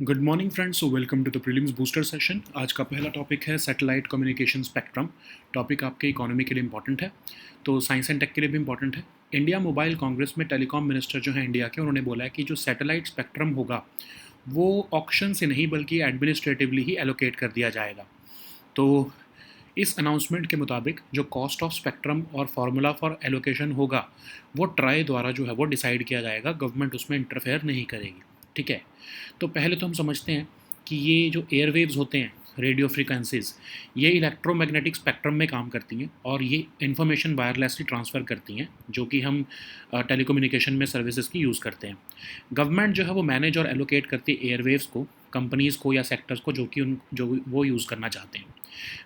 Good morning friends, so welcome to the prelims booster session. आज का पहला topic है सैटेलाइट कम्युनिकेशन स्पेक्ट्रम। टॉपिक आपके इकोनॉमी के लिए इंपॉर्टेंट है, तो साइंस एंड टेक के लिए भी इंपॉर्टेंट है। इंडिया मोबाइल कांग्रेस में टेलीकॉम मिनिस्टर जो है इंडिया के, उन्होंने बोला है कि जो सैटेलाइट स्पेक्ट्रम होगा वो ऑक्शन से नहीं बल्कि एडमिनिस्ट्रेटिवली ही एलोकेट कर दिया जाएगा। तो इस अनाउंसमेंट के मुताबिक जो कॉस्ट ऑफ स्पेक्ट्रम और फार्मूला फॉर एलोकेशन होगा वो ट्राई द्वारा जो है वो डिसाइड किया जाएगा, गवर्नमेंट उसमें इंटरफेयर नहीं करेगी। ठीक है, तो पहले तो हम समझते हैं कि ये जो एयरवेव्स होते हैं, रेडियो फ्रीक्वेंसीज, ये इलेक्ट्रोमैग्नेटिक स्पेक्ट्रम में काम करती हैं और ये इन्फॉर्मेशन वायरलेसली ट्रांसफ़र करती हैं, जो कि हम टेलीकम्युनिकेशन में सर्विसेज की यूज़ करते हैं। गवर्नमेंट जो है वो मैनेज और एलोकेट करती है एयरवेव्स को, कंपनीज़ को या सेक्टर्स को जो वो यूज़ करना चाहते हैं।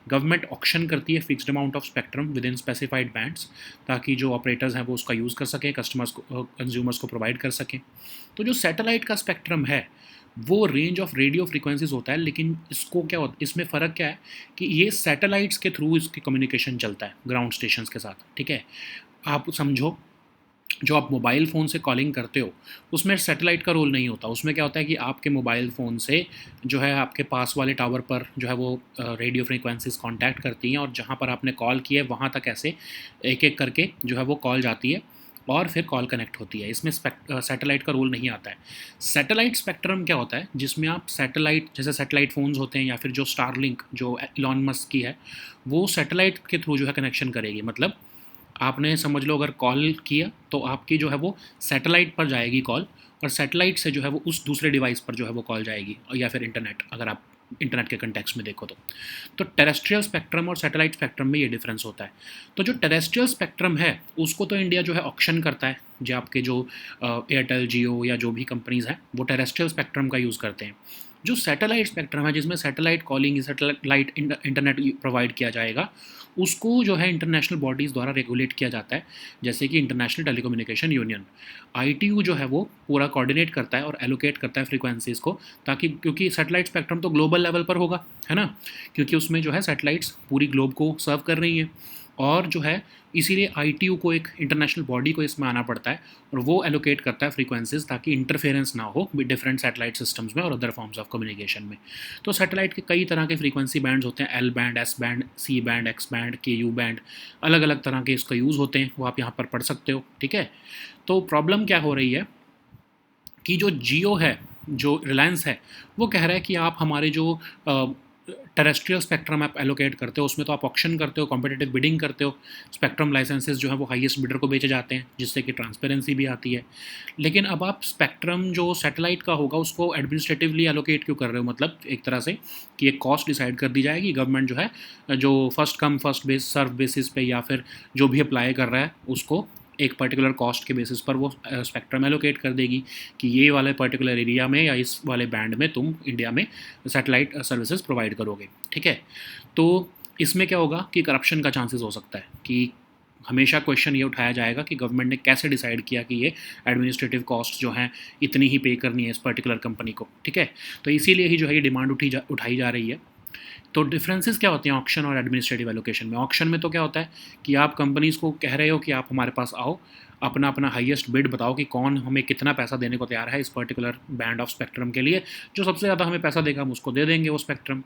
गवर्नमेंट ऑक्शन करती है fixed amount of spectrum with in specified bands, ताकि जो ऑपरेटर्स हैं वो उसका यूज़ कर सकें, कस्टमर्स को, कंज्यूमर्स को प्रोवाइड कर सकें। तो जो सैटेलाइट का स्पेक्ट्रम है वो रेंज ऑफ रेडियो फ्रीक्वेंसीज होता है, लेकिन इसको क्या होता, इसमें फ़र्क क्या है कि ये सैटेलाइट्स के थ्रू इसकी कम्युनिकेशन चलता है ग्राउंड स्टेशंस के साथ। ठीक है, आप समझो जो आप मोबाइल फ़ोन से कॉलिंग करते हो उसमें सैटेलाइट का रोल नहीं होता। उसमें क्या होता है कि आपके मोबाइल फ़ोन से जो है आपके पास वाले टावर पर जो है वो रेडियो फ्रीक्वेंसीज कांटेक्ट करती हैं और जहाँ पर आपने कॉल की है वहाँ तक ऐसे एक एक करके जो है वो कॉल जाती है और फिर कॉल कनेक्ट होती है। इसमें सैटेलाइट का रोल नहीं आता है। सैटेलाइट स्पेक्ट्रम क्या होता है, जिसमें आप सैटेलाइट, जैसे सैटेलाइट फ़ोन्स होते हैं या फिर जो स्टारलिंक जो इलॉन मस्क की है, वो सैटेलाइट के थ्रू जो है कनेक्शन करेगी। मतलब आपने समझ लो अगर कॉल किया तो आपकी जो है वो सैटेलाइट पर जाएगी कॉल, और सैटेलाइट से जो है वो उस दूसरे डिवाइस पर जो है वो कॉल जाएगी, या फिर इंटरनेट, अगर आप इंटरनेट के कंटेक्स्ट में देखो तो टेरेस्ट्रियल स्पेक्ट्रम और सैटेलाइट स्पेक्ट्रम में ये डिफरेंस होता है। तो जो टेरेस्ट्रियल स्पेक्ट्रम है उसको तो इंडिया जो है ऑक्शन करता है, जो आपके जो एयरटेल, जियो या जो भी कंपनीज़ हैं वो टेरेस्ट्रियल स्पेक्ट्रम का यूज़ करते हैं। जो सैटेलाइट स्पेक्ट्रम है, जिसमें satellite calling, satellite internet provide किया जाएगा, उसको जो है इंटरनेशनल बॉडीज़ द्वारा रेगुलेट किया जाता है, जैसे कि इंटरनेशनल टेलीकम्युनिकेशन यूनियन, आईटीयू जो है वो पूरा कोऑर्डिनेट करता है और एलोकेट करता है फ्रीक्वेंसीज़ को, ताकि, क्योंकि सैटेलाइट स्पेक्ट्रम तो ग्लोबल लेवल पर होगा, है ना, क्योंकि उसमें जो है सैटेलाइट्स पूरी ग्लोब को सर्व कर रही हैं, और जो है इसीलिए आईटीयू को, एक इंटरनेशनल बॉडी को इसमें आना पड़ता है और वो एलोकेट करता है फ्रीक्वेंसीज, ताकि इंटरफेरेंस ना हो डिफरेंट सैटेलाइट सिस्टम्स में और अदर फॉर्म्स ऑफ कम्युनिकेशन में। तो सैटेलाइट के कई तरह के फ्रीक्वेंसी बैंड्स होते हैं, L band, S band, C band, X band, K U band, अलग अलग तरह के इसका यूज़ होते हैं, वो आप यहाँ पर पढ़ सकते हो। ठीक है, तो प्रॉब्लम क्या हो रही है कि जो जियो है, जो रिलायंस है, वो कह रहा है कि आप हमारे जो टेरेस्ट्रियल स्पेक्ट्रम आप एलोकेट करते हो उसमें तो आप ऑक्शन करते हो, कॉम्पिटिटिव बिडिंग करते हो, स्पेक्ट्रम लाइसेंसेस जो है वो हाईएस्ट बिडर को बेचे जाते हैं, जिससे कि ट्रांसपेरेंसी भी आती है। लेकिन अब आप स्पेक्ट्रम जो सैटेलाइट का होगा उसको एडमिनिस्ट्रेटिवली एलोकेट क्यों कर रहे हो, मतलब एक तरह से कि एक कॉस्ट डिसाइड कर दी जाएगी, गवर्नमेंट जो है जो first come first base serve basis पे या फिर जो भी अप्लाई कर रहा है उसको एक पर्टिकुलर कॉस्ट के बेसिस पर वो स्पेक्ट्रम एलोकेट कर देगी कि ये वाले पर्टिकुलर एरिया में या इस वाले बैंड में तुम इंडिया में सैटेलाइट सर्विसेज प्रोवाइड करोगे। ठीक है, तो इसमें क्या होगा कि करप्शन का चांसेस हो सकता है, कि हमेशा क्वेश्चन ये उठाया जाएगा कि गवर्नमेंट ने कैसे डिसाइड किया कि ये एडमिनिस्ट्रेटिव कॉस्ट जो हैं इतनी ही पे करनी है इस पर्टिकुलर कंपनी को। ठीक है, तो इसीलिए ही जो है ये डिमांड उठाई जा रही है। तो डिफरेंसेस क्या होते हैं ऑक्शन और एडमिनिस्ट्रेटिव एलोकेशन में? ऑक्शन में तो क्या होता है कि आप कंपनीज़ को कह रहे हो कि आप हमारे पास आओ, अपना अपना हाईएस्ट बिड बताओ कि कौन हमें कितना पैसा देने को तैयार है इस पर्टिकुलर बैंड ऑफ स्पेक्ट्रम के लिए, जो सबसे ज़्यादा हमें पैसा देगा हम उसको दे देंगे वो स्पेक्ट्रम।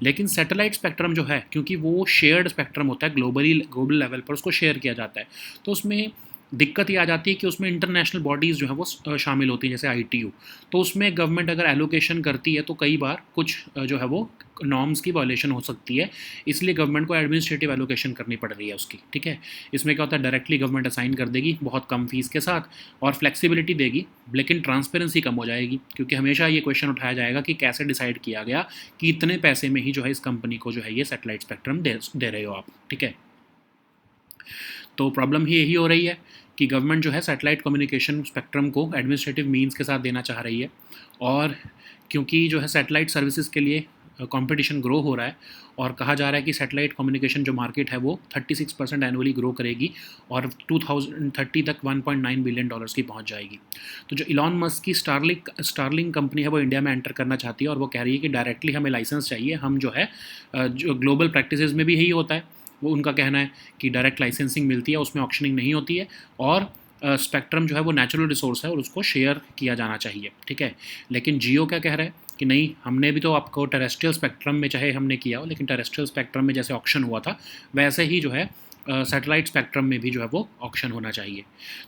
लेकिन सैटेलाइट स्पेक्ट्रम जो है, क्योंकि वो शेयर्ड स्पेक्ट्रम होता है, ग्लोबल लेवल पर उसको शेयर किया जाता है, तो उसमें दिक्कत ये आ जाती है कि उसमें इंटरनेशनल बॉडीज़ जो है वो शामिल होती हैं, जैसे आईटीयू। तो उसमें गवर्नमेंट अगर एलोकेशन करती है तो कई बार कुछ जो है वो नॉर्म्स की वायलेशन हो सकती है, इसलिए गवर्नमेंट को एडमिनिस्ट्रेटिव एलोकेशन करनी पड़ रही है उसकी। ठीक है, इसमें क्या होता है, डायरेक्टली गवर्नमेंट असाइन कर देगी बहुत कम फीस के साथ और फ्लेक्सिबिलिटी देगी, लेकिन ट्रांसपेरेंसी कम हो जाएगी, क्योंकि हमेशा ये क्वेश्चन उठाया जाएगा कि कैसे डिसाइड किया गया कि इतने पैसे में ही जो है इस कंपनी को जो है ये सैटेलाइट स्पेक्ट्रम दे रहे हो आप। ठीक है, तो प्रॉब्लम ही यही हो रही है कि गवर्नमेंट जो है सैटेलाइट कम्युनिकेशन स्पेक्ट्रम को एडमिनिस्ट्रेटिव मीन्स के साथ देना चाह रही है, और क्योंकि जो है सैटेलाइट सर्विसेज के लिए कंपटीशन ग्रो हो रहा है और कहा जा रहा है कि सैटेलाइट कम्युनिकेशन जो मार्केट है वो 36% एनुअली ग्रो करेगी और 2030 तक $1.9 बिलियन की पहुंच जाएगी। तो जो इलॉन मस्क की स्टारलिंक कंपनी है वो इंडिया में एंटर करना चाहती है और वो कह रही है कि डायरेक्टली हमें लाइसेंस चाहिए, हम जो है जो ग्लोबल प्रैक्टिसेस में भी यही होता है, वो उनका कहना है कि डायरेक्ट लाइसेंसिंग मिलती है, उसमें ऑक्शनिंग नहीं होती है, और स्पेक्ट्रम जो है वो नेचुरल रिसोर्स है और उसको शेयर किया जाना चाहिए, ठीक है। लेकिन जियो क्या कह रहा है कि नहीं, हमने भी तो आपको टेरेस्ट्रियल स्पेक्ट्रम में चाहे हमने किया हो, लेकिन टेरेस्ट्रियल स्पेक्ट्रम में जैसे ऑक्शन हुआ था वैसे ही जो है सैटेलाइट स्पेक्ट्रम में भी जो है वो ऑक्शन होना चाहिए।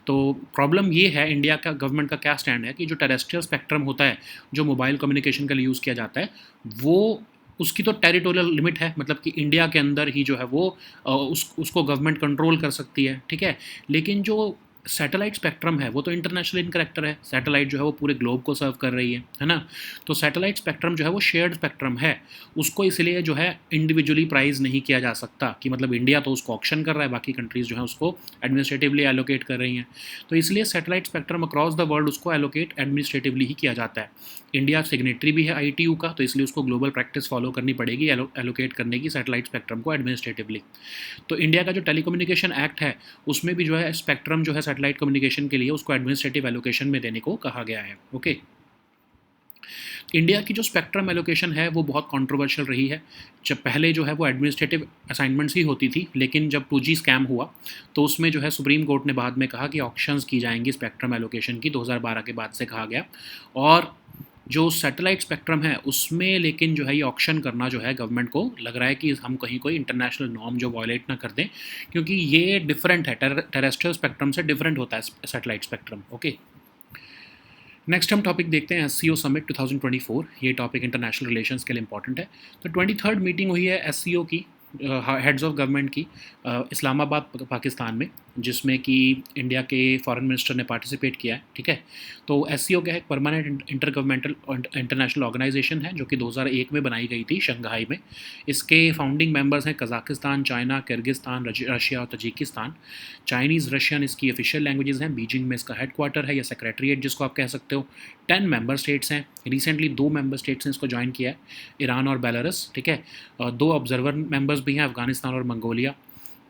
तो प्रॉब्लम ये है, इंडिया का गवर्नमेंट का क्या स्टैंड है कि जो टेरेस्ट्रियल स्पेक्ट्रम होता है जो मोबाइल कम्युनिकेशन के लिए यूज़ किया जाता है, वो उसकी तो टेरिटोरियल लिमिट है, मतलब कि इंडिया के अंदर ही जो है वो उसको गवर्नमेंट कंट्रोल कर सकती है, ठीक है। लेकिन जो सैटेलाइट स्पेक्ट्रम है वो तो इंटरनेशनल इन करेक्टर है, सैटेलाइट जो है वो पूरे ग्लोब को सर्व कर रही है ना। तो सैटेलाइट स्पेक्ट्रम जो है वो शेयर्ड स्पेक्ट्रम है, उसको इसलिए जो है इंडिविजुअली प्राइज नहीं किया जा सकता कि मतलब इंडिया तो उसको ऑक्शन कर रहा है, बाकी कंट्रीज़ जो है उसको एडमिनिस्ट्रेटिवली एलोकेट कर रही हैं। तो इसलिए satellite spectrum across the world उसको एलोकेट एडमिनिस्ट्रेटिवली ही किया जाता है। इंडिया सिग्नेटरी भी है ITU का, तो इसलिए उसको ग्लोबल प्रैक्टिस फॉलो करनी पड़ेगी एलोकेट करने की सैटेलाइट स्पेक्ट्रम को एडमिनिस्ट्रेटिवली। तो इंडिया का जो टेलीकम्युनिकेशन एक्ट है उसमें भी जो है स्पेक्ट्रम जो है सैटेलाइट कम्युनिकेशन के लिए उसको एडमिनिस्ट्रेटिव एलोकेशन में देने को कहा गया है, ओके। इंडिया की जो स्पेक्ट्रम एलोकेशन है वो बहुत कंट्रोवर्शियल रही है। जब पहले जो है वो एडमिनिस्ट्रेटिव असाइनमेंट्स ही होती थी, लेकिन जब 2G स्कैम हुआ तो उसमें जो है सुप्रीम कोर्ट ने बाद में कहा कि ऑक्शंस की जाएंगी स्पेक्ट्रम एलोकेशन की, 2012 के बाद से कहा गया। और जो सैटेलाइट स्पेक्ट्रम है उसमें लेकिन जो है ये ऑक्शन करना जो है गवर्नमेंट को लग रहा है कि हम कहीं कोई इंटरनेशनल नॉर्म जो वायलेट ना कर दें, क्योंकि ये डिफरेंट है, टेरेस्ट्रियल स्पेक्ट्रम से डिफरेंट होता है सैटेलाइट स्पेक्ट्रम, ओके। नेक्स्ट हम टॉपिक देखते हैं SCO समिट 2024। ये टॉपिक इंटरनेशनल रिलेशंस के लिए इंपॉर्टेंट है। तो 23rd मीटिंग हुई है SCO की, हेड्स ऑफ गवर्नमेंट की, इस्लामाबाद पाकिस्तान में, जिसमें कि इंडिया के फॉरेन मिनिस्टर ने पार्टिसिपेट किया है, ठीक है। तो SCO क्या है, permanent inter governmental international organisation है जो कि 2001 में बनाई गई थी शंघाई में। इसके फाउंडिंग मेंबर्स हैं कजाकिस्तान, चाइना, किर्गिस्तान, रशिया और तजिकिस्तान। चाइनीज़ रशियन इसकी ऑफिशियल लैंग्वेजेस हैं, बीजिंग में इसका हेडक्वार्टर है या सेक्रेटरीट जिसको आप कह सकते हो। 10 मेंबर स्टेट्स हैं, रिसेंटली 2 मेंबर स्टेट्स ने इसको ज्वाइन किया है, ईरान और बेलारस, ठीक है। 2 ऑब्जर्वर मेंबर्स भी हैं, अफगानिस्तान और मंगोलिया।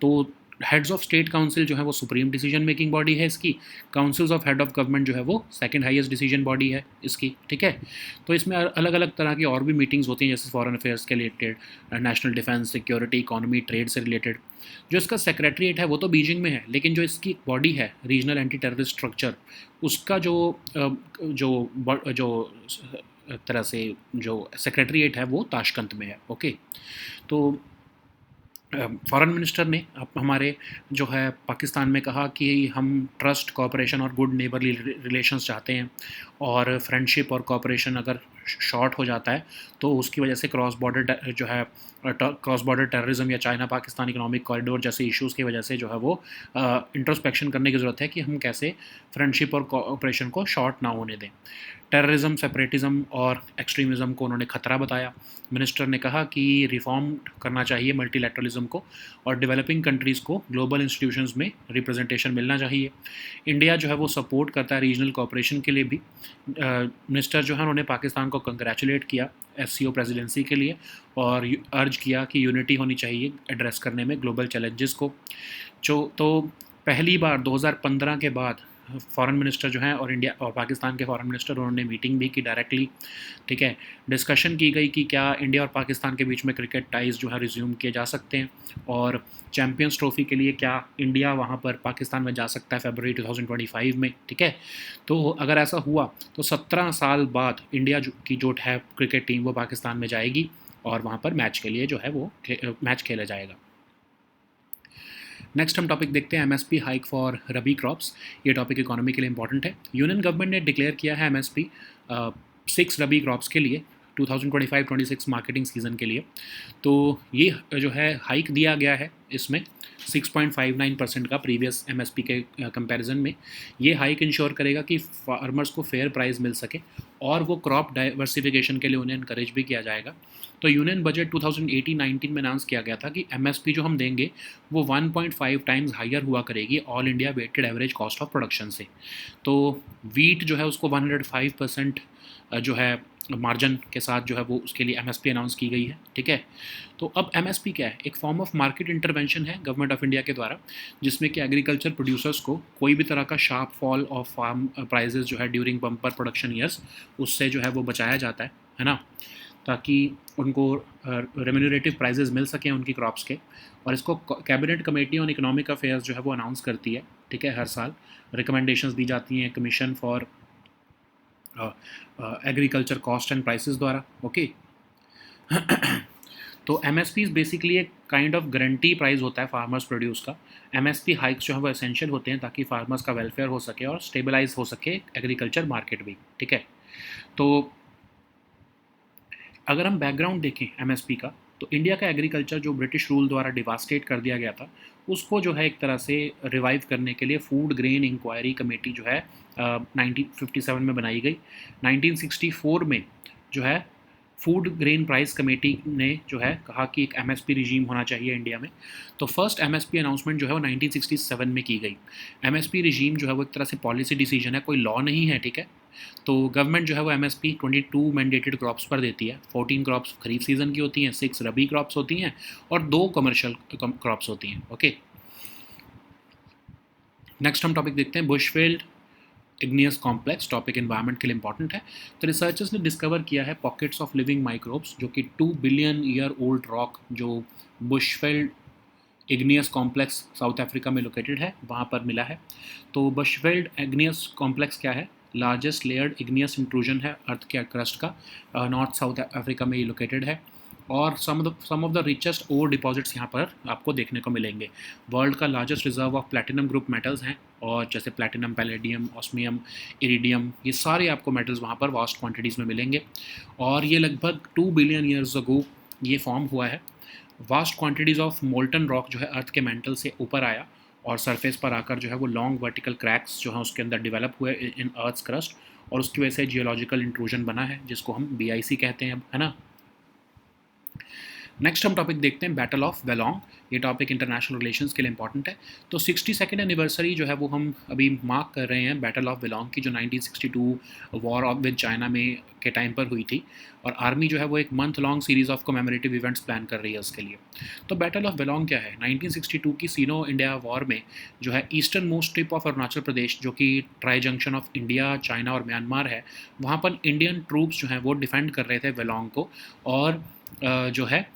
तो हेड्स ऑफ स्टेट काउंसिल जो है वो सुप्रीम डिसीजन मेकिंग बॉडी है इसकी। Councils of head of government जो है वो सेकंड हाईएस्ट डिसीजन बॉडी है इसकी, ठीक है। तो इसमें अलग अलग तरह की और भी मीटिंग्स होती हैं, जैसे फॉरेन अफेयर्स के related, national defence, security, economy, trade से रिलेटेड। जो इसका सेक्रेटरीट है वो तो बीजिंग में है, लेकिन जो इसकी बॉडी है रीजनल एंटी टेररिस्ट स्ट्रक्चर, उसका जो तरह से जो सेक्रेटरीट है वो ताशकंद में है, ओके। तो फॉरेन मिनिस्टर ने हमारे जो है पाकिस्तान में कहा कि हम ट्रस्ट, कॉपरेशन और गुड नेबरली रिलेशंस चाहते हैं, और फ्रेंडशिप और कॉपरेशन अगर शॉर्ट हो जाता है तो उसकी वजह से क्रॉस बॉर्डर टेररिज्म या चाइना पाकिस्तान इकोनॉमिक कॉरिडोर जैसे इश्यूज़ की वजह से जो है वो इंट्रोस्पेक्शन करने की ज़रूरत है कि हम कैसे फ्रेंडशिप और कॉपरेशन को शॉर्ट ना होने दें। टेररिज्म, सेपरेटिज्म और एक्सट्रीमिज़म को उन्होंने ख़तरा बताया। मिनिस्टर ने कहा कि रिफॉर्म करना चाहिए मल्टीलैटरलिज्म को, और डेवलपिंग कंट्रीज़ को ग्लोबल इंस्टीट्यूशंस में रिप्रेजेंटेशन मिलना चाहिए। इंडिया जो है वो सपोर्ट करता है रीजनल कोऑपरेशन के लिए भी। मिनिस्टर जो है उन्होंने पाकिस्तान को कंग्रेचुलेट किया SCO प्रेसिडेंसी के लिए, और अर्ज किया कि यूनिटी होनी चाहिए एड्रेस करने में ग्लोबल चैलेंजेस को। जो तो पहली बार 2015 के बाद फॉरेन मिनिस्टर जो हैं और इंडिया और पाकिस्तान के फॉरेन मिनिस्टर उन्होंने मीटिंग भी की डायरेक्टली, ठीक है। डिस्कशन की गई कि क्या इंडिया और पाकिस्तान के बीच में क्रिकेट टाइज़ जो है रिज्यूम किए जा सकते हैं, और चैम्पियंस ट्रॉफी के लिए क्या इंडिया वहाँ पर पाकिस्तान में जा सकता है फरवरी 2025 में, ठीक है। तो अगर ऐसा हुआ तो 17 साल बाद इंडिया की जो है क्रिकेट टीम वो पाकिस्तान में जाएगी, और वहाँ पर मैच के लिए जो है वो मैच खेला जाएगा। नेक्स्ट हम टॉपिक देखते हैं MSP hike for rabi crops. ये टॉपिक इकोनॉमी के लिए इंपॉर्टेंट है। यूनियन गवर्नमेंट ने डिक्लेयर किया है MSP 6 रबी क्रॉप्स के लिए 2025-26 मार्केटिंग सीज़न के लिए। तो ये जो है हाइक दिया गया है इसमें 6.59% का प्रीवियस MSP के कंपैरिजन में। ये हाइक इंश्योर करेगा कि फार्मर्स को फेयर प्राइस मिल सके, और वो क्रॉप डाइवर्सिफिकेशन के लिए उन्हें इनकरेज भी किया जाएगा। तो यूनियन बजट 2018-19 में अनाउंस किया गया था कि MSP जो हम देंगे वो 1.5 टाइम्स हायर हुआ करेगी all India weighted average cost of production से। तो वीट जो है उसको 105% जो है मार्जिन के साथ जो है वो उसके लिए MSP अनाउंस की गई है, ठीक है। तो अब MSP क्या है, एक फॉर्म ऑफ मार्केट इंटरवेंशन है गवर्नमेंट ऑफ इंडिया के द्वारा, जिसमें कि एग्रीकल्चर प्रोड्यूसर्स को कोई भी तरह का sharp fall of farm prices जो है ड्यूरिंग बम्पर प्रोडक्शन ईयर्स, उससे जो है वो बचाया जाता है ना। ताकि उनको रेम्यूनरेटिव प्राइजेज मिल सकें उनकी क्रॉप्स के। और इसको cabinet committee on economic affairs जो है वो अनाउंस करती है, ठीक है, हर साल रिकमेंडेशंस दी जाती हैं commission for agriculture cost and prices द्वारा। ओके तो एमएसपी बेसिकली एक काइंड ऑफ गारंटी प्राइस होता है फार्मर्स प्रोड्यूस का। एमएसपी हाइक्स जो है वो एसेंशियल होते हैं ताकि फार्मर्स का वेलफेयर हो सके और स्टेबलाइज हो सके एग्रीकल्चर मार्केट भी, ठीक है। तो अगर हम बैकग्राउंड देखें एमएसपी का, तो इंडिया का एग्रीकल्चर जो ब्रिटिश रूल द्वारा डिवास्टेट कर दिया गया था, उसको जो है एक तरह से रिवाइव करने के लिए फूड ग्रेन इंक्वायरी कमेटी जो है 1957 में बनाई गई। 1964 में जो है फूड ग्रेन प्राइस कमेटी ने जो है कहा कि एक एमएसपी रिजीम होना चाहिए इंडिया में। तो फर्स्ट एमएसपी अनाउंसमेंट जो है वो 1967 में की गई। एमएसपी रिजीम जो है वो एक तरह से पॉलिसी डिसीजन है, कोई लॉ नहीं है, ठीक है। तो गवर्नमेंट जो है वो एमएसपी 22 मैंडेटेड क्रॉप्स पर देती है। 14 क्रॉप्स खरीफ सीजन की होती हैं, 6 रबी क्रॉप्स होती हैं और 2 कमर्शियल क्रॉप्स होती हैं। ओके, नेक्स्ट हम टॉपिक देखते हैं बुशफील्ड इग्नियस कॉम्प्लेक्स। टॉपिक एनवायरनमेंट के लिए इंपॉर्टेंट है। तो रिसर्चर्स ने डिस्कवर किया है पॉकेट्स ऑफ लिविंग माइक्रोब्स जो कि 2 बिलियन ईयर ओल्ड रॉक जो बुशफील्ड इग्नियस कॉम्प्लेक्स साउथ अफ्रीका में लोकेटेड है, वहाँ पर मिला है। तो बुशफील्ड इग्नियस कॉम्प्लेक्स क्या है? लार्जेस्ट लेयर्ड इग्नियस इंट्रूजन है अर्थ के क्रस्ट का, नॉर्थ साउथ अफ्रीका में ये लोकेटेड है। और some of the richest ore deposits यहाँ पर आपको देखने को मिलेंगे। वर्ल्ड का largest reserve of platinum group metals हैं, और जैसे प्लैटिनम, पैलेडियम, ऑस्मियम, इरिडियम, ये सारे आपको मेटल्स वहाँ पर वास्ट क्वांटिटीज़ में मिलेंगे। और ये लगभग 2 बिलियन ईयर्स अगो ये फॉर्म हुआ है। Vast quantities of molten rock जो है अर्थ के मेंटल से ऊपर आया और सरफेस पर आकर जो है वो लॉन्ग वर्टिकल क्रैक्स जो है उसके अंदर डेवलप हुए इन अर्थ्स क्रस्ट, और उसकी वजह से जियोलॉजिकल इंट्रूजन बना है जिसको हम बीआईसी कहते हैं, है ना। नेक्स्ट हम टॉपिक देखते हैं बैटल ऑफ वेलोंग। ये टॉपिक इंटरनेशनल रिलेशंस के लिए इंपॉर्टेंट है। तो 62nd एनिवर्सरी जो है वो हम अभी मार्क कर रहे हैं बैटल ऑफ वेलोंग की, जो 1962 वॉर ऑफ विद चाइना में के टाइम पर हुई थी। और आर्मी जो है वो एक month long series of commemorative events plan कर रही है उसके लिए। तो बैटल ऑफ वेलोंग क्या है? 1962 की सीनो इंडिया वॉर में जो है eastern most tip of Arunachal Pradesh, जो कि tri junction of India, China और म्यांमार है, वहाँ पर इंडियन ट्रूप्स जो हैं वो डिफेंड कर रहे थे वेलोंग को। और जो है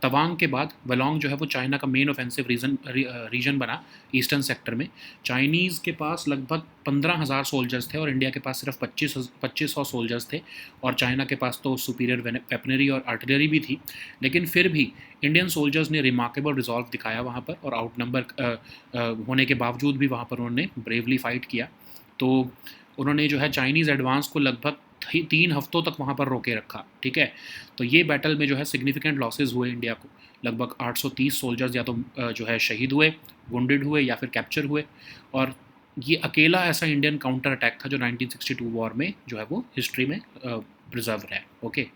तवांग के बाद वेलोंग जो है वो चाइना का मेन ऑफेंसिव रीजन बना ईस्टर्न सेक्टर में। चाइनीज़ के पास लगभग 15,000 सोल्जर्स थे और इंडिया के पास सिर्फ 2500 सोल्जर्स थे। और चाइना के पास तो सुपीरियर वेपनरी और आर्टिलरी भी थी, लेकिन फिर भी इंडियन सोल्जर्स ने रिमार्केबल रिजॉल्व दिखाया वहाँ पर, और आउटनंबर होने के बावजूद भी वहाँ पर उन्होंने ब्रेवली फाइट किया। तो उन्होंने जो है चाइनीज़ एडवांस को लगभग 3 हफ्तों तक वहाँ पर रोके रखा, ठीक है। तो ये बैटल में जो है सिग्निफिकेंट लॉसेस हुए इंडिया को। लगभग 830 सोल्जर्स या तो जो है शहीद हुए, वुंडेड हुए या फिर कैप्चर हुए। और ये अकेला ऐसा इंडियन काउंटर अटैक था जो 1962 वॉर में जो है वो हिस्ट्री में प्रिजर्व है। ओके,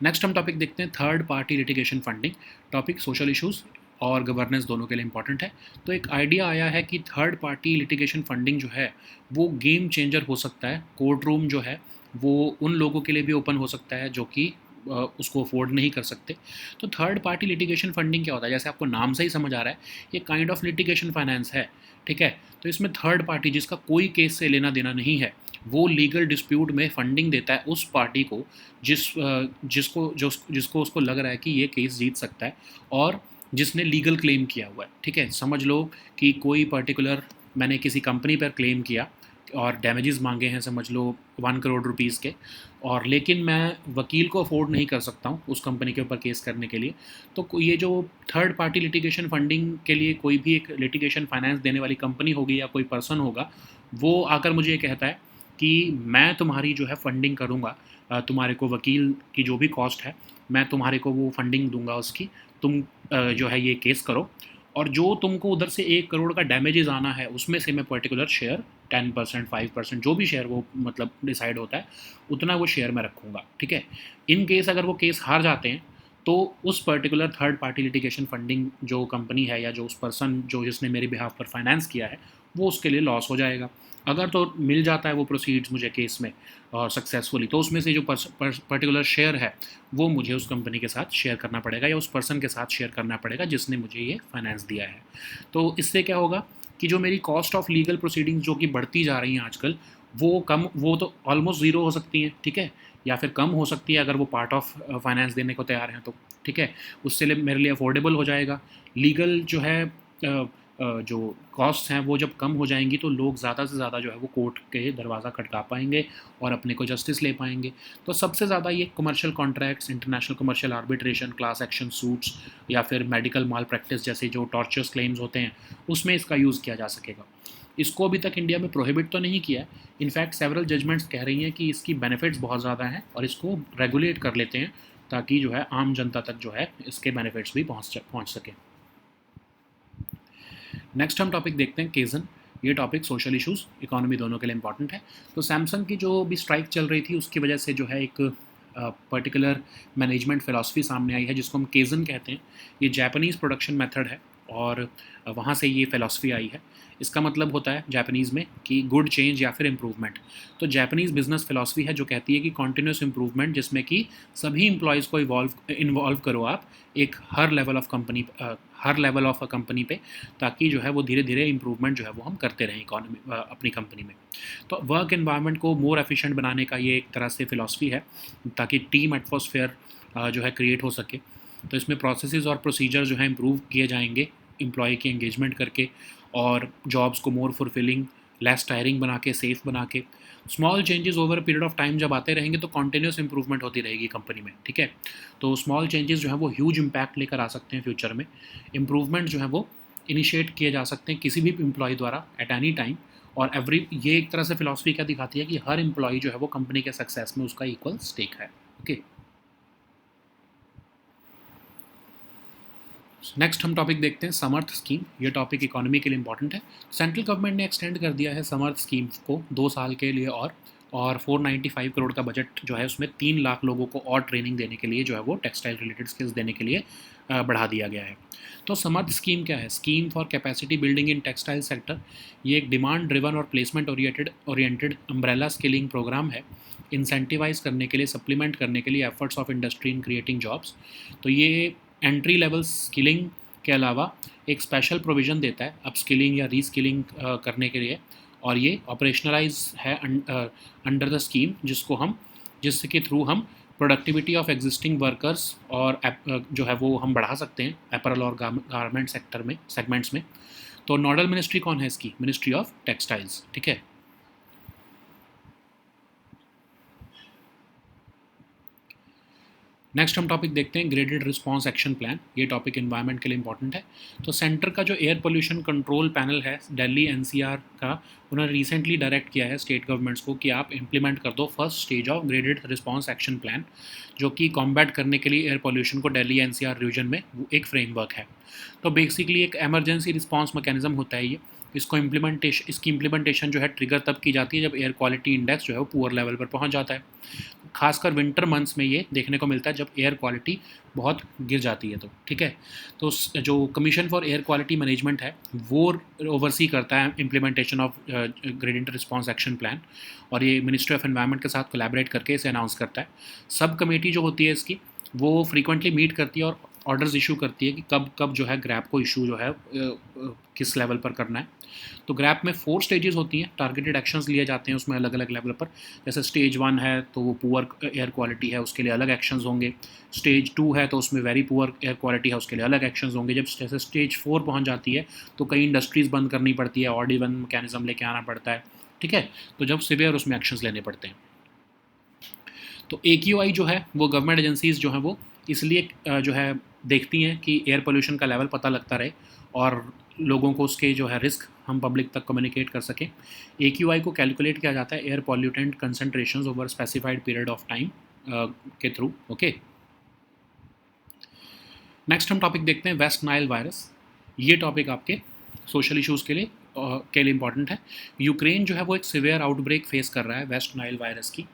नेक्स्ट हम टॉपिक देखते हैं third party litigation funding. Topic social issues और गवर्नेंस दोनों के लिए इंपॉर्टेंट है। तो एक आइडिया आया है कि थर्ड पार्टी लिटिगेशन फंडिंग जो है वो गेम चेंजर हो सकता है। कोर्ट रूम जो है वो उन लोगों के लिए भी ओपन हो सकता है जो कि उसको अफोर्ड नहीं कर सकते। तो थर्ड पार्टी लिटिगेशन फंडिंग क्या होता है? जैसे आपको नाम से ही समझ आ रहा है, ये काइंड ऑफ लिटिगेशन फाइनेंस है, ठीक है। तो इसमें थर्ड पार्टी जिसका कोई केस से लेना देना नहीं है, वो लीगल डिस्प्यूट में फंडिंग देता है उस पार्टी को जिसको उसको लग रहा है कि ये केस जीत सकता है और जिसने लीगल क्लेम किया हुआ है, ठीक है। समझ लो कि कोई पर्टिकुलर मैंने किसी कंपनी पर क्लेम किया और डैमेजेस मांगे हैं, समझ लो 1 करोड़ रुपीज़ के, और लेकिन मैं वकील को अफोर्ड नहीं कर सकता हूँ उस कंपनी के ऊपर केस करने के लिए। तो ये जो थर्ड पार्टी लिटिगेशन फंडिंग के लिए कोई भी एक लिटिगेशन फाइनेंस देने वाली कंपनी होगी या कोई पर्सन होगा, वो आकर मुझे ये कहता है कि मैं तुम्हारी जो है फंडिंग करूँगा, तुम्हारे को वकील की जो भी कॉस्ट है मैं तुम्हारे को वो फंडिंग दूंगा उसकी, तुम जो है ये केस करो, और जो तुमको उधर से 1 करोड़ का डैमेजेस आना है उसमें से मैं पर्टिकुलर शेयर 10%, 5%, जो भी शेयर वो मतलब डिसाइड होता है उतना वो शेयर मैं रखूँगा, ठीक है। इन केस अगर वो केस हार जाते हैं तो उस particular third party litigation funding जो कंपनी है या जो उस पर्सन जो जिसने मेरे बिहाफ पर फाइनेंस किया है वो उसके लिए लॉस हो जाएगा। अगर तो मिल जाता है वो प्रोसीड्स मुझे केस में और सक्सेसफुली, तो उसमें से जो पर्टिकुलर शेयर है वो मुझे उस कंपनी के साथ शेयर करना पड़ेगा या उस पर्सन के साथ शेयर करना पड़ेगा जिसने मुझे ये फाइनेंस दिया है। तो इससे क्या होगा कि जो मेरी कॉस्ट ऑफ लीगल प्रोसीडिंग्स जो कि बढ़ती जा रही हैं आजकल, वो तो ऑलमोस्ट ज़ीरो हो सकती हैं, ठीक है, या फिर कम हो सकती है अगर वो पार्ट ऑफ फाइनेंस देने को तैयार हैं तो, ठीक है, उससे लिए मेरे लिए अफोर्डेबल हो जाएगा। लीगल जो है जो कॉस्ट हैं वो जब कम हो जाएंगी तो लोग ज़्यादा से ज़्यादा जो है वो कोर्ट के दरवाज़ा खटका पाएंगे और अपने को जस्टिस ले पाएंगे। तो सबसे ज़्यादा ये commercial contracts, international commercial arbitration, class action suits या फिर मेडिकल माल प्रैक्टिस जैसे जो टॉर्चर्स क्लेम्स होते हैं उसमें इसका यूज़ किया जा सकेगा। इसको अभी तक इंडिया में प्रोहिबिट तो नहीं किया है, इनफैक्ट सेवरल जजमेंट्स कह रही हैं कि इसकी बेनिफिट्स बहुत ज़्यादा हैं और इसको रेगुलेट कर लेते हैं ताकि जो है आम जनता तक जो है इसके बेनिफिट्स भी पहुंच सके। नेक्स्ट हम टॉपिक देखते हैं केजन। ये टॉपिक सोशल इश्यूज़ इकोनॉमी दोनों के लिए इंपॉर्टेंट है। तो सैमसंग की जो भी स्ट्राइक चल रही थी उसकी वजह से जो है एक पर्टिकुलर मैनेजमेंट फ़िलासफ़ी सामने आई है जिसको हम केजन कहते हैं। ये जापानीज़ प्रोडक्शन मेथड है और वहाँ से ये फ़िलासफ़ी आई है। इसका मतलब होता है जापानीज़ में कि गुड चेंज या फिर इम्प्रूवमेंट। तो जापानीज़ बिजनेस फ़िलासफ़ी है जो कहती है कि कॉन्टिन्यूस इम्प्रूवमेंट, जिसमें कि सभी एम्प्लॉयज़ को इन्वॉल्व करो आप एक हर लेवल ऑफ अ कंपनी पे, ताकि जो है वो धीरे धीरे इम्प्रूवमेंट जो है वो हम करते रहें अपनी कंपनी में। तो वर्क एनवायरनमेंट को मोर एफिशिएंट बनाने का ये एक तरह से फ़िलासफ़ी है ताकि टीम एटमॉस्फेयर जो है क्रिएट हो सके। तो इसमें प्रोसेसेस और प्रोसीजर जो है इम्प्रूव किए जाएंगे एम्प्लॉय की एंगेजमेंट करके और जॉब्स को मोर फुलफिलिंग, लेस टायरिंग बना के, सेफ बना के। Small changes over a period of time जब आते रहेंगे तो कॉन्टिन्यूस इंप्रूवमेंट होती रहेगी कंपनी में, ठीक है। तो स्मॉल चेंजेस जो है वो ह्यूज इम्पैक्ट लेकर आ सकते हैं फ्यूचर में। इम्प्रूवमेंट जो है वो इनिशिएट किए जा सकते हैं किसी भी एम्प्लॉय द्वारा एट एनी टाइम। और ये एक तरह से फिलॉसफी क्या दिखाती है कि हर एम्प्लॉय जो है वो कंपनी के सक्सेस में उसका इक्वल स्टेक है। ओके, नेक्स्ट हम टॉपिक देखते हैं समर्थ स्कीम। ये टॉपिक इकोनॉमी के लिए इंपॉर्टेंट है। सेंट्रल गवर्नमेंट ने एक्सटेंड कर दिया है समर्थ स्कीम को 2 साल के लिए और 495 करोड़ का बजट जो है उसमें 3 लाख लोगों को और ट्रेनिंग देने के लिए जो है वो टेक्सटाइल रिलेटेड स्किल्स देने के लिए बढ़ा दिया गया है। तो समर्थ स्कीम क्या है? Scheme for capacity building in textile sector. ये एक डिमांड ड्रिवन और placement oriented umbrella skilling programme है, इंसेंटिवाइज करने के लिए, सप्लीमेंट करने के लिए efforts of industry in creating jobs. तो ये एंट्री लेवल स्किलिंग के अलावा एक स्पेशल प्रोविज़न देता है अपस्किलिंग या रीस्किलिंग करने के लिए, और ये ऑपरेशनलाइज है अंडर द स्कीम जिसके थ्रू हम प्रोडक्टिविटी ऑफ एग्जिस्टिंग वर्कर्स और जो है वो हम बढ़ा सकते हैं अपैरल और गारमेंट सेगमेंट्स में। तो नोडल मिनिस्ट्री कौन है इसकी? मिनिस्ट्री ऑफ टेक्सटाइल्स, ठीक है। नेक्स्ट हम टॉपिक देखते हैं ग्रेडेड रिस्पांस एक्शन प्लान। ये टॉपिक एनवायरनमेंट के लिए इंपॉर्टेंट है। तो सेंटर का जो एयर पोल्यूशन कंट्रोल पैनल है दिल्ली एनसीआर का, उन्होंने रिसेंटली डायरेक्ट किया है स्टेट गवर्नमेंट्स को कि आप इम्प्लीमेंट कर दो first stage of graded response action plan, जो कि कॉम्बैट करने के लिए एयर पोल्यूशन को दिल्ली एनसीआर रीजन में वो एक फ्रेमवर्क है। तो बेसिकली एक एमरजेंसी रिस्पांस मैकेनिज्म होता है ये। इसकी इम्प्लीमेंटेशन जो है ट्रिगर तब की जाती है जब एयर क्वालिटी इंडेक्स जो है वो पुअर लेवल पर पहुंच जाता है। खासकर विंटर मंथ्स में ये देखने को मिलता है जब एयर क्वालिटी बहुत गिर जाती है, तो ठीक है। तो जो commission for air quality management है वो ओवरसी करता है implementation of graded response action plan, और ये मिनिस्ट्री ऑफ एनवायरनमेंट के साथ कोलैबोरेट करके इसे अनाउंस करता है। सब कमेटी जो होती है इसकी वो फ्रीक्वेंटली मीट करती है और ऑर्डर्स इशू करती है कि कब कब जो है ग्रैप को इशू जो है किस लेवल पर करना है। तो ग्रैप में 4 स्टेजेस होती हैं, टारगेटेड एक्शंस लिए जाते हैं उसमें अलग अलग लेवल पर। जैसे स्टेज 1 है तो वो पुअर एयर क्वालिटी है, उसके लिए अलग एक्शंस होंगे। स्टेज 2 है तो उसमें वेरी पुअर एयर क्वालिटी है, उसके लिए अलग एक्शंस होंगे। जब जैसे स्टेज 4 पहुंच जाती है तो कई इंडस्ट्रीज़ बंद करनी पड़ती है, ऑड इवन मैकेनिज्म लेके आना पड़ता है, ठीक है। तो जब सिवियर उसमें एक्शंस लेने पड़ते हैं। तो AQI जो है वो गवर्नमेंट एजेंसीज़ जो हैं वो इसलिए जो है देखती हैं कि एयर पोल्यूशन का लेवल पता लगता रहे और लोगों को उसके जो है रिस्क हम पब्लिक तक कम्युनिकेट कर सकें। AQI को कैलकुलेट किया जाता है air pollutant concentrations over specified period of time के थ्रू। ओके, नेक्स्ट हम टॉपिक देखते हैं वेस्ट नाइल वायरस। ये टॉपिक आपके सोशल इश्यूज़ के लिए इंपॉर्टेंट है। यूक्रेन जो है वो एक सिवियर आउटब्रेक फेस कर रहा है वेस्ट नाइल वायरस की।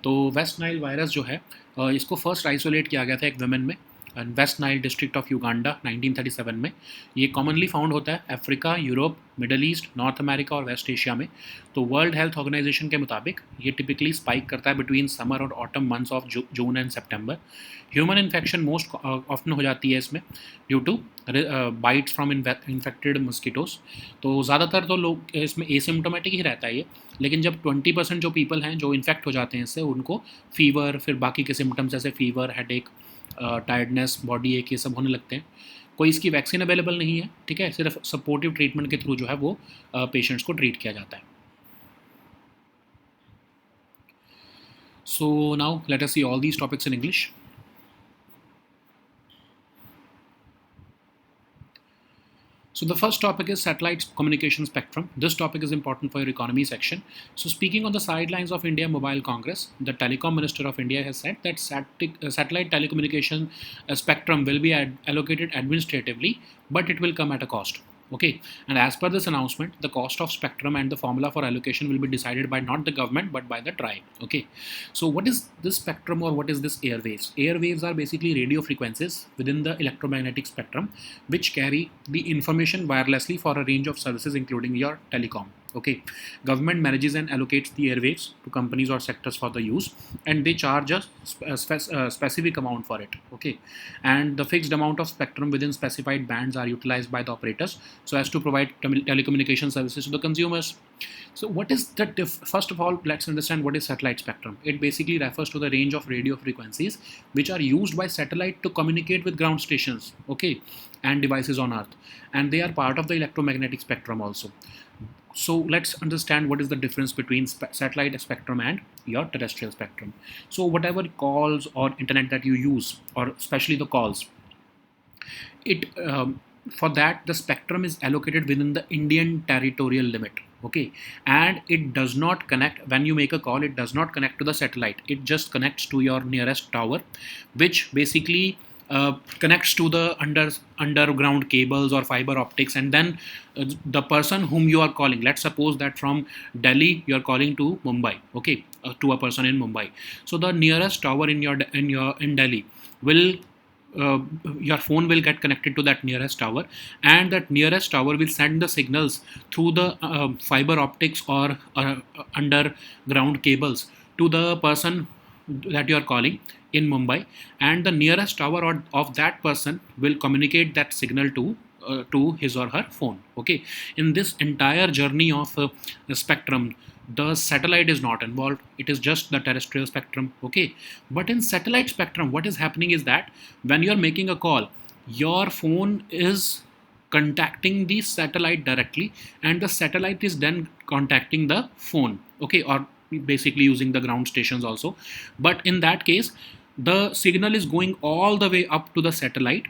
तो वेस्ट नाइल वायरस जो है इसको फर्स्ट आइसोलेट किया गया था एक वुमेन में, West Nile district of Uganda 1937 में। ये कॉमनली फाउंड होता है Africa, Europe, middle east, north America और वेस्ट एशिया में। तो वर्ल्ड हेल्थ ऑर्गेनाइजेशन के मुताबिक ये टिपिकली स्पाइक करता है बिटवीन समर और autumn months of June and September. Human infection most often हो जाती है इसमें due two bytes from infected mosquitoes. तो ज़्यादातर तो लोग इसमें एसिम्टोमेटिक ही रहता है ये, लेकिन जब 20% जो पीपल हैं जो इन्फेक्ट हो जाते हैं इससे, उनको फीवर, फिर बाकी के सिम्टम्स जैसे फीवर, हेडेक, टायर्डनेस, बॉडी एक, ये सब होने लगते हैं। कोई इसकी वैक्सीन अवेलेबल नहीं है, ठीक है, सिर्फ सपोर्टिव ट्रीटमेंट के थ्रू जो है वो पेशेंट्स को ट्रीट किया जाता है। So now let us see all these topics in English. So the first topic is satellite communication spectrum. This topic is important for your economy section. So speaking on the sidelines of India Mobile Congress, the Telecom Minister of India has said that satellite telecommunication spectrum will be allocated administratively, but it will come at a cost. Okay, and as per this announcement, the cost of spectrum and the formula for allocation will be decided by not the government but by the tribe. Okay, so what is this spectrum or what is this airwaves? Airwaves are basically radio frequencies within the electromagnetic spectrum which carry the information wirelessly for a range of services including your telecom. Okay, government manages and allocates the airwaves to companies or sectors for the use, and they charge a specific amount for it. Okay, and the fixed amount of spectrum within specified bands are utilized by the operators so as to provide telecommunication services to the consumers. So what is the first of all, let's understand what is satellite spectrum. It basically refers to the range of radio frequencies which are used by satellite to communicate with ground stations, okay, and devices on earth, and they are part of the electromagnetic spectrum also. So let's understand what is the difference between satellite spectrum and your terrestrial spectrum. So whatever calls or internet that you use, or especially the calls, it for that the spectrum is allocated within the Indian territorial limit. Okay, and it does not connect, when you make a call, it does not connect to the satellite, it just connects to your nearest tower, which basically connects to the underground cables or fiber optics, and then the person whom you are calling, let's suppose that from Delhi you are calling to Mumbai, okay, to a person in Mumbai. So the nearest tower in Delhi will your phone will get connected to that nearest tower, and that nearest tower will send the signals through the fiber optics or underground cables to the person that you are calling in Mumbai, and the nearest tower of that person will communicate that signal to his or her phone. Okay, in this entire journey of spectrum, the satellite is not involved, it is just the terrestrial spectrum. Okay, but in satellite spectrum, what is happening is that when you are making a call, your phone is contacting the satellite directly, and the satellite is then contacting the phone, okay, or basically using the ground stations also. But in that case, the signal is going all the way up to the satellite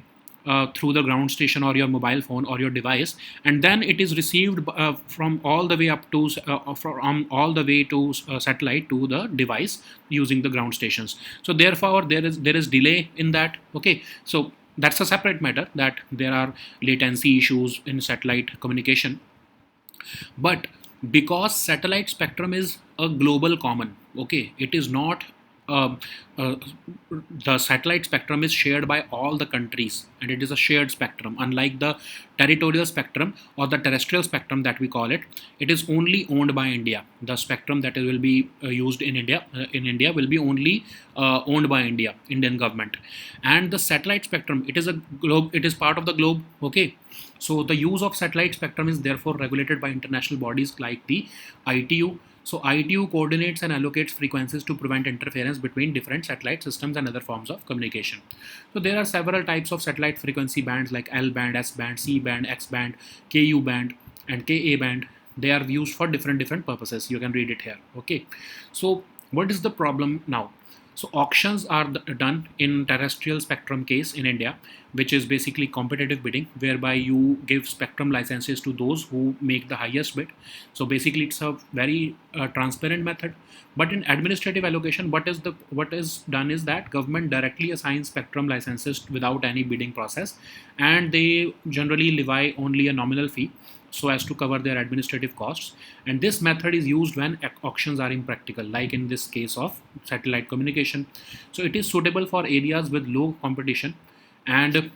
through the ground station or your mobile phone or your device, and then it is received from all the way up to from all the way to satellite to the device using the ground stations. So therefore there is delay in that. Okay, so that's a separate matter, that there are latency issues in satellite communication. But because satellite spectrum is a global common, okay, it is not uh, uh, the satellite spectrum is shared by all the countries, and it is a shared spectrum, unlike the territorial spectrum or the terrestrial spectrum that we call it. It is only owned by India. The spectrum that will be used in India will be only owned by Indian government. And the satellite spectrum, it is a globe, it is part of the globe. Okay, so the use of satellite spectrum is therefore regulated by international bodies like the ITU. So ITU coordinates and allocates frequencies to prevent interference between different satellite systems and other forms of communication. So there are several types of satellite frequency bands like L band, S band, C band, X band, KU band, and KA band. They are used for different purposes. You can read it here. Okay, so what is the problem now? So auctions are done in terrestrial spectrum case in India, which is basically competitive bidding, whereby you give spectrum licenses to those who make the highest bid. So basically, it's a very transparent method. But in administrative allocation, what is done is that government directly assigns spectrum licenses without any bidding process, and they generally levy only a nominal fee so as to cover their administrative costs. And this method is used when auctions are impractical, like in this case of satellite communication. So it is suitable for areas with low competition and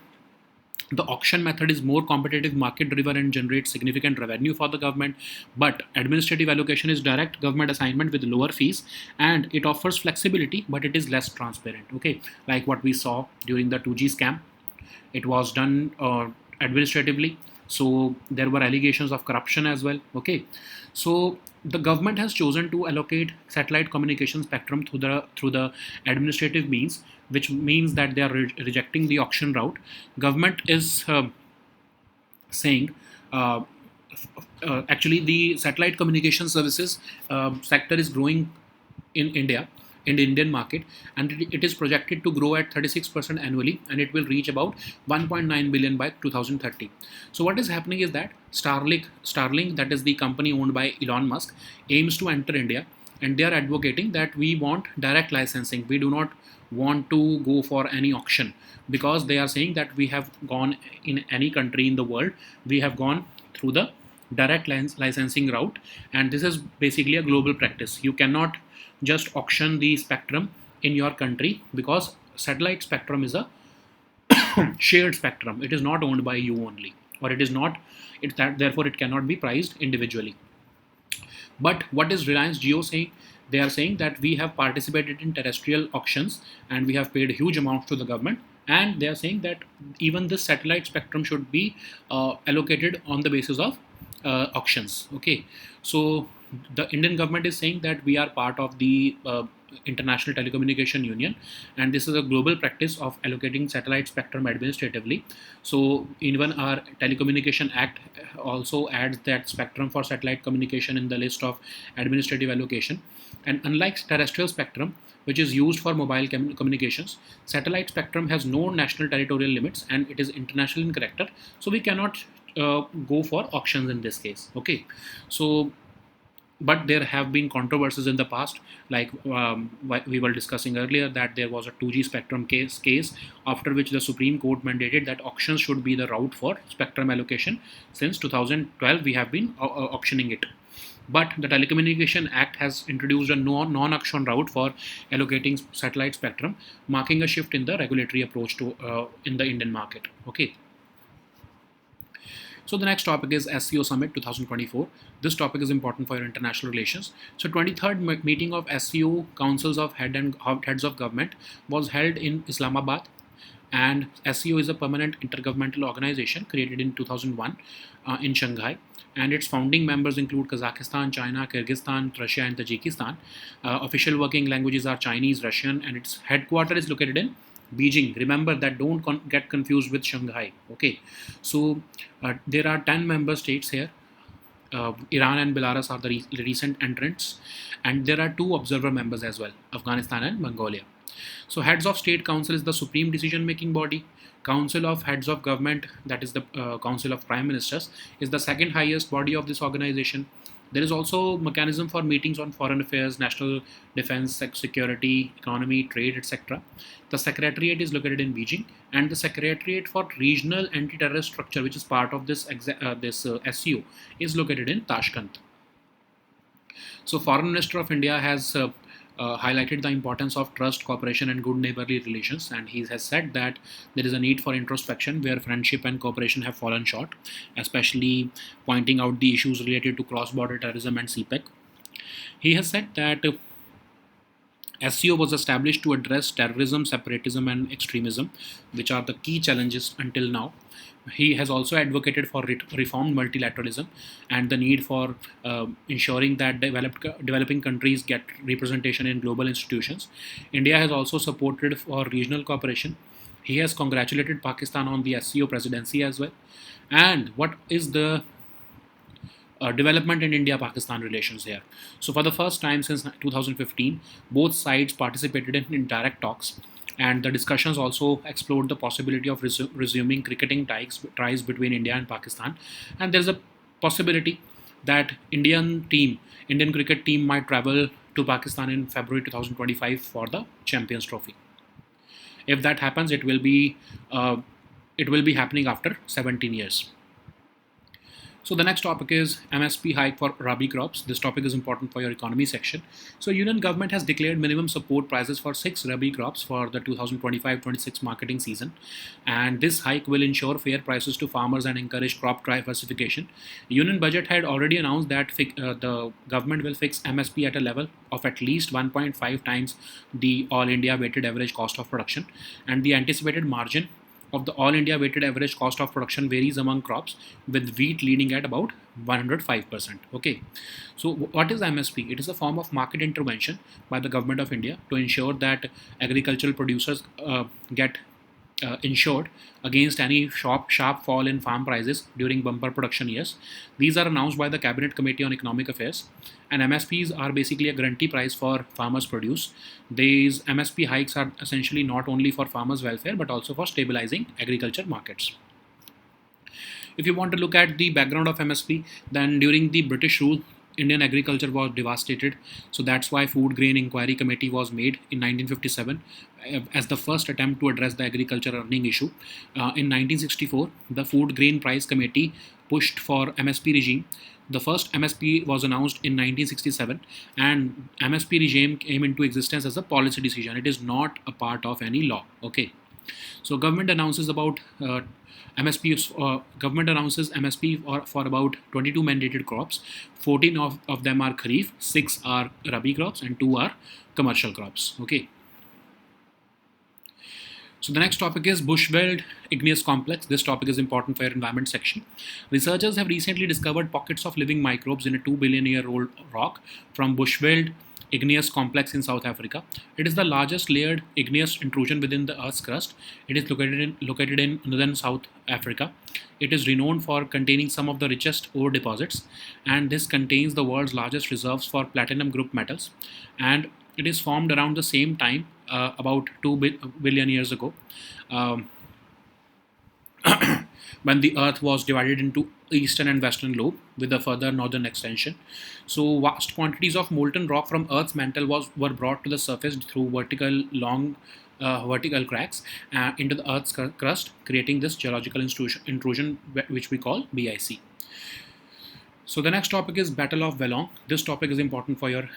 the auction method is more competitive, market driven, and generates significant revenue for the government. But administrative allocation is direct government assignment with lower fees, and it offers flexibility, but it is less transparent. Okay, like what we saw during the 2G scam, it was done administratively, so there were allegations of corruption as well. Okay, so the government has chosen to allocate satellite communication spectrum through the administrative means, which means that they are rejecting the auction route. Government is saying actually the satellite communication services sector is growing in India, in the Indian market, and it is projected to grow at 36% annually, and it will reach about 1.9 billion by 2030. So what is happening is that Starlink, that is the company owned by Elon Musk, aims to enter India, and they are advocating that we want direct licensing. We do not want to go for any auction, because they are saying that we have gone in any country in the world, we have gone through the direct licensing route, and this is basically a global practice. You cannot just auction the spectrum in your country, because satellite spectrum is a shared spectrum. It is not owned by you only, or it is not, it that therefore it cannot be priced individually. But what is Reliance Jio saying? They are saying that we have participated in terrestrial auctions and we have paid huge amounts to the government, and they are saying that even this satellite spectrum should be allocated on the basis of auctions. Okay, so the Indian government is saying that we are part of the International Telecommunication Union, and this is a global practice of allocating satellite spectrum administratively. So even our Telecommunication Act also adds that spectrum for satellite communication in the list of administrative allocation. And unlike terrestrial spectrum, which is used for mobile communications, satellite spectrum has no national territorial limits and it is international in character. So we cannot go for auctions in this case. Okay, so but there have been controversies in the past, like we were discussing earlier, that there was a 2G spectrum case after which the Supreme Court mandated that auctions should be the route for spectrum allocation. Since 2012 we have been auctioning it, but the Telecommunication Act has introduced a non-auction route for allocating satellite spectrum, marking a shift in the regulatory approach to in the Indian market. Okay, so the next topic is SCO Summit 2024. This topic is important for your international relations. So 23rd meeting of SCO Councils of Heads of Government was held in Islamabad, and SCO is a permanent intergovernmental organization created in 2001 in Shanghai, and its founding members include Kazakhstan, China, Kyrgyzstan, Russia, and Tajikistan. Official working languages are Chinese, Russian, and its headquarters is located in Beijing. Remember that, don't get confused with Shanghai. Okay, so there are 10 member states here. Iran and Belarus are the recent entrants, and there are 2 observer members as well, Afghanistan and Mongolia. So Heads of State Council is the supreme decision making body. Council of Heads of Government, that is the Council of Prime Ministers, is the second highest body of this organization. There is also mechanism for meetings on foreign affairs, national defense, SECurity, economy, trade, etc. The secretariat is located in Beijing, and the secretariat for regional anti-terrorist structure, which is part of this SCO, is located in Tashkent. So Foreign Minister of India has highlighted the importance of trust, cooperation, and good neighborly relations, and he has said that there is a need for introspection where friendship and cooperation have fallen short, especially pointing out the issues related to cross-border terrorism and CPEC. He has said that SCO was established to address terrorism, separatism, and extremism, which are the key challenges until now. He has also advocated for reformed multilateralism and the need for ensuring that developing countries get representation in global institutions. India has also supported for regional cooperation. He has congratulated Pakistan on the SCO presidency as well. And what is the development in India-Pakistan relations here? So for the first time since 2015, both sides participated in direct talks, and the discussions also explored the possibility of resuming cricketing ties between India and Pakistan. And there's a possibility that Indian cricket team might travel to Pakistan in February 2025 for the Champions Trophy. If that happens, it will be happening after 17 years. So the next topic is MSP hike for Rabi crops. This topic is important for your economy section. So Union government has declared minimum support prices for 6 Rabi crops for the 2025-26 marketing season, and this hike will ensure fair prices to farmers and encourage crop diversification. Union budget had already announced that the government will fix MSP at a level of at least 1.5 times the all India weighted average cost of production, and the anticipated margin of the all India weighted average cost of production varies among crops, with wheat leading at about 105%. Okay, so what is MSP? It is a form of market intervention by the government of India to ensure that agricultural producers get insured against any sharp fall in farm prices during bumper production years. These are announced by the Cabinet Committee on Economic Affairs, and MSPs are basically a guarantee price for farmers' produce. These MSP hikes are essentially not only for farmers' welfare but also for stabilizing agriculture markets. If you want to look at the background of MSP, then during the British rule, Indian agriculture was devastated. So that's why Food Grain Inquiry Committee was made in 1957 as the first attempt to address the agriculture earning issue. In 1964, the Food Grain Price Committee pushed for MSP regime. The first MSP was announced in 1967, and MSP regime came into existence as a policy decision. It is not a part of any law. Okay. So government announces about government announces MSP for about 22 mandated crops. 14 of them are Kharif, 6 are Rabi crops, and 2 are commercial crops. Okay. So the next topic is Bushveld Igneous Complex. This topic is important for your environment section. Researchers have recently discovered pockets of living microbes in a 2 billion year old rock from Bushveld Igneous Complex in South Africa. It is the largest layered igneous intrusion within the Earth's crust. It is located in northern South Africa. It is renowned for containing some of the richest ore deposits, and this contains the world's largest reserves for platinum group metals. And it is formed around the same time, about 2 billion years ago. When the Earth was divided into eastern and western lobe with a further northern extension. So vast quantities of molten rock from Earth's mantle were brought to the surface through vertical cracks into the Earth's crust, creating this geological intrusion which we call BIC. So the next topic is Battle of Velong. This topic is important for your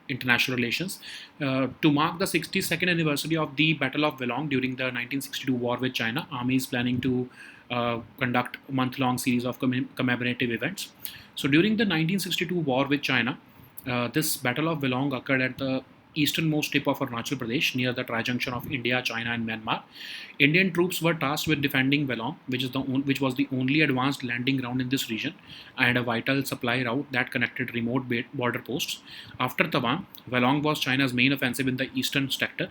international relations. To mark the 62nd anniversary of the Battle of Velong during the 1962 war with China, Army is planning to conduct a month-long series of commemorative events. So during the 1962 war with China, this Battle of Velong occurred at the easternmost tip of Arunachal Pradesh near the tri-junction of India, China and Myanmar. Indian troops were tasked with defending Velong, which was the only advanced landing ground in this region and a vital supply route that connected remote border posts. After Tawan, Velong was China's main offensive in the eastern sector.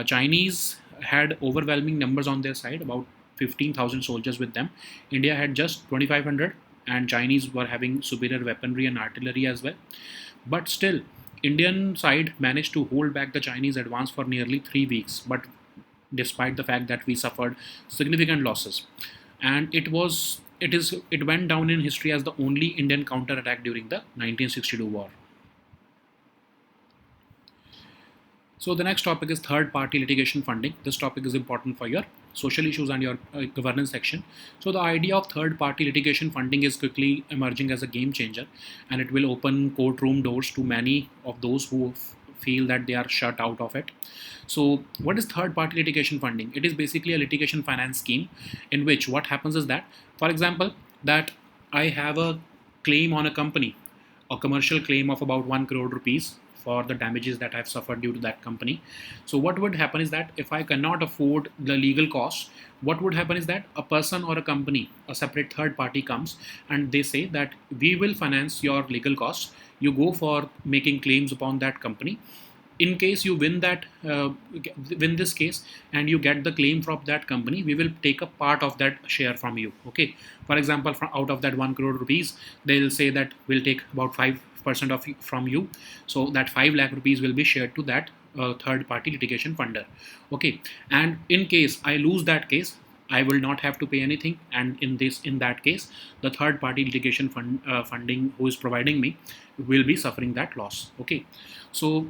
Chinese had overwhelming numbers on their side, about 15,000 soldiers with them. India had just 2,500, and Chinese were having superior weaponry and artillery as well. But still, Indian side managed to hold back the Chinese advance for nearly 3 weeks, but despite the fact that we suffered significant losses, and it went down in history as the only Indian counterattack during the 1962 war. So the next topic is third-party litigation funding. This topic is important for your social issues and your governance section. So the idea of third-party litigation funding is quickly emerging as a game changer, and it will open courtroom doors to many of those who feel that they are shut out of it. So what is third-party litigation funding? It is basically a litigation finance scheme in which what happens is that, for example, that I have a claim on a company, a commercial claim of about 1 crore rupees for the damages that I've suffered due to that company. So what would happen is that if I cannot afford the legal costs, what would happen is that a person or a company, a separate third party comes and they say that we will finance your legal costs. You go for making claims upon that company. In case you win this case and you get the claim from that company, we will take a part of that share from you. Okay. For example, out of that 1 crore rupees, they'll say that we'll take about 5% from you. So that 5 lakh rupees will be shared to that third party litigation funder. Okay. And in case I lose that case, I will not have to pay anything. And in that case, the third party litigation funding who is providing me will be suffering that loss. Okay. So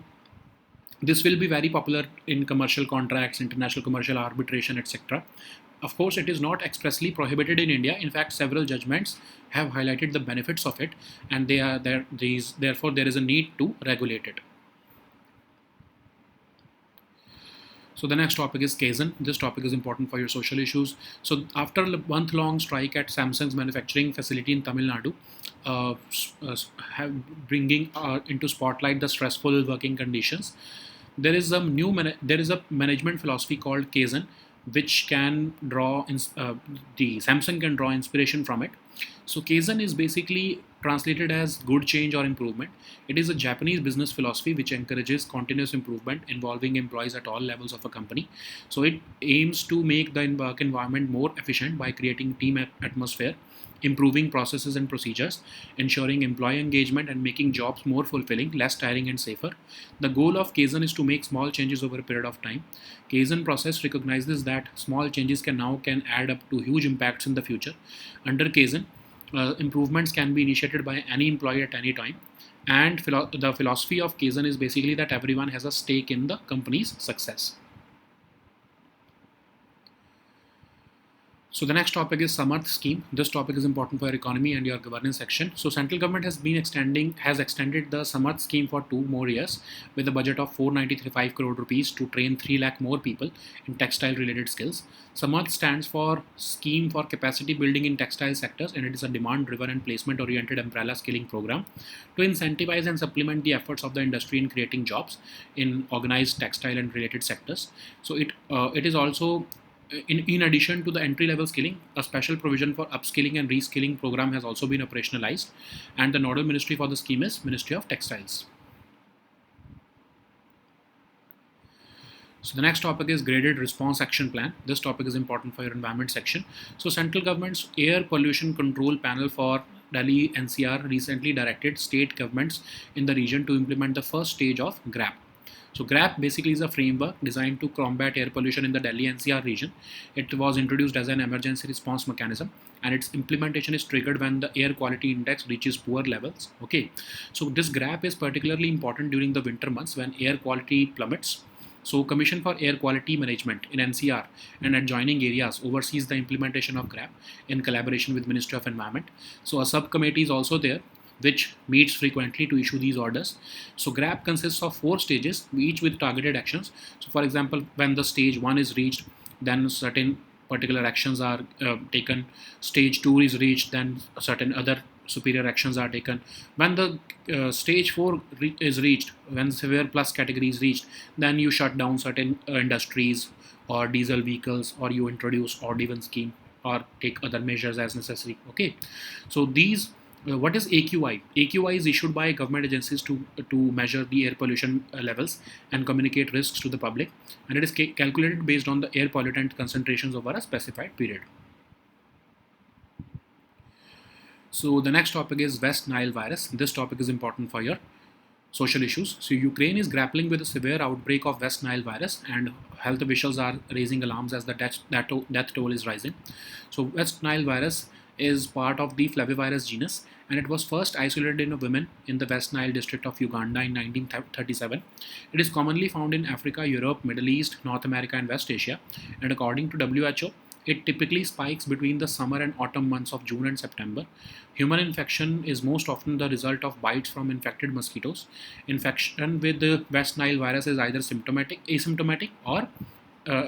this will be very popular in commercial contracts, international commercial arbitration, etc. Of course, it is not expressly prohibited in India. In fact, several judgments have highlighted the benefits of it, and therefore there is a need to regulate it. So the next topic is Kaizen. This topic is important for your social issues. So after a month-long strike at Samsung's manufacturing facility in Tamil Nadu, bringing into spotlight the stressful working conditions, there is a management philosophy called Kaizen, which can the Samsung can draw inspiration from it. So Kaizen is basically translated as good change or improvement. It is a Japanese business philosophy which encourages continuous improvement involving employees at all levels of a company. So it aims to make the work environment more efficient by creating team atmosphere, improving processes and procedures, ensuring employee engagement, and making jobs more fulfilling, less tiring, and safer. The goal of Kaizen is to make small changes over a period of time. Kaizen process recognizes that small changes can add up to huge impacts in the future. Under Kaizen, improvements can be initiated by any employee at any time. And the philosophy of Kaizen is basically that everyone has a stake in the company's success. So the next topic is Samarth scheme. This topic is important for your economy and your governance section. So central government has extended the Samarth scheme for 2 more years with a budget of 495 crore rupees to train 3 lakh more people in textile related skills. Samarth stands for Scheme for Capacity Building in Textile Sectors, and it is a demand driven and placement oriented umbrella skilling program to incentivize and supplement the efforts of the industry in creating jobs in organized textile and related sectors. So it is also in addition to the entry-level skilling, a special provision for upskilling and reskilling program has also been operationalized, and the nodal ministry for the scheme is Ministry of Textiles. So the next topic is Graded Response Action Plan. This topic is important for your environment section. So central government's Air Pollution Control Panel for Delhi NCR recently directed state governments in the region to implement the first stage of GRAP. So GRAP basically is a framework designed to combat air pollution in the Delhi NCR region. It was introduced as an emergency response mechanism, and its implementation is triggered when the air quality index reaches poor levels. Okay, so this GRAP is particularly important during the winter months when air quality plummets. So Commission for Air Quality Management in NCR and adjoining areas oversees the implementation of GRAP in collaboration with Ministry of Environment. So a subcommittee is also there which meets frequently to issue these orders. So GRAP consists of 4 stages, each with targeted actions. So for example, when the stage 1 is reached, then certain particular actions are taken. Stage 2 is reached, then certain other superior actions are taken. When the stage 4 is reached, when severe plus category is reached, then you shut down certain industries or diesel vehicles, or you introduce odd even scheme or take other measures as necessary. Okay, so these what is AQI? AQI is issued by government agencies to measure the air pollution levels and communicate risks to the public, and it is calculated based on the air pollutant concentrations over a specified period. So the next topic is West Nile virus. This topic is important for your social issues. So Ukraine is grappling with a severe outbreak of West Nile virus, and health officials are raising alarms as the death toll is rising. So West Nile virus is part of the flavivirus genus, and it was first isolated in a woman in the West Nile district of Uganda in 1937. It is commonly found in Africa, Europe, Middle East, North America, and West Asia, and according to WHO, it typically spikes between the summer and autumn months of June and September. Human infection is most often the result of bites from infected mosquitoes. Infection with the West Nile virus is either asymptomatic, or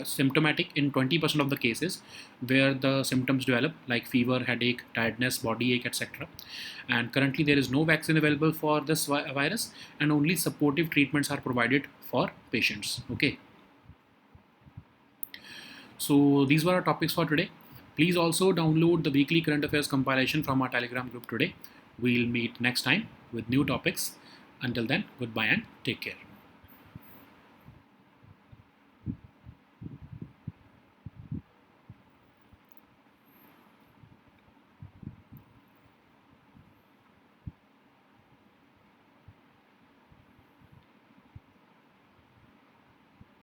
symptomatic in 20% of the cases, where the symptoms develop like fever, headache, tiredness, body ache, etc. And currently there is no vaccine available for this virus, and only supportive treatments are provided for patients. Okay, so these were our topics for today. Please also download the weekly current affairs compilation from our Telegram group today. We'll meet next time with new topics. Until then, goodbye and take care.